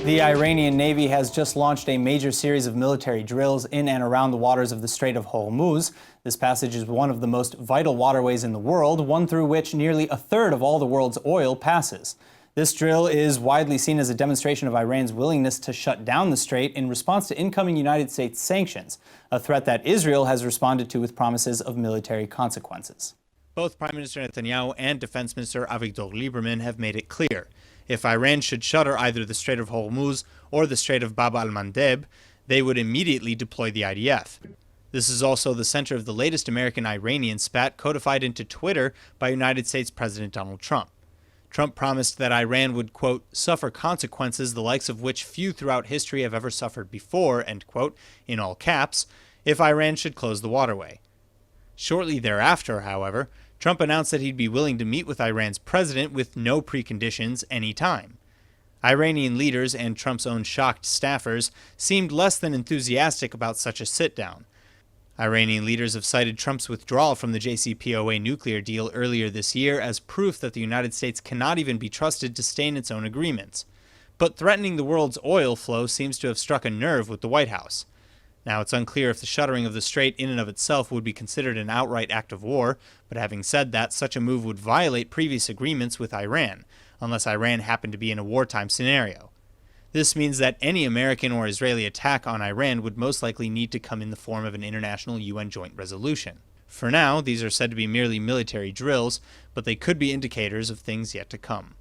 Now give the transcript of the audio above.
The Iranian Navy has just launched a major series of military drills in and around the waters of the Strait of Hormuz. This passage is one of the most vital waterways in the world, one through which nearly a third of all the world's oil passes. This drill is widely seen as a demonstration of Iran's willingness to shut down the strait in response to incoming United States sanctions, a threat that Israel has responded to with promises of military consequences. Both Prime Minister Netanyahu and Defense Minister Avigdor Lieberman have made it clear. If Iran should shutter either the Strait of Hormuz or the Strait of Bab al-Mandeb, they would immediately deploy the IDF. This is also the center of the latest American-Iranian spat codified into Twitter by United States President Donald Trump. Trump promised that Iran would, quote, suffer consequences the likes of which few throughout history have ever suffered before, end quote, in all caps, if Iran should close the waterway. Shortly thereafter, however, Trump announced that he'd be willing to meet with Iran's president with no preconditions anytime. Iranian leaders and Trump's own shocked staffers seemed less than enthusiastic about such a sit-down. Iranian leaders have cited Trump's withdrawal from the JCPOA nuclear deal earlier this year as proof that the United States cannot even be trusted to stay in its own agreements. But threatening the world's oil flow seems to have struck a nerve with the White House. Now, it's unclear if the shuttering of the strait in and of itself would be considered an outright act of war, but having said that, such a move would violate previous agreements with Iran, unless Iran happened to be in a wartime scenario. This means that any American or Israeli attack on Iran would most likely need to come in the form of an international UN joint resolution. For now, these are said to be merely military drills, but they could be indicators of things yet to come.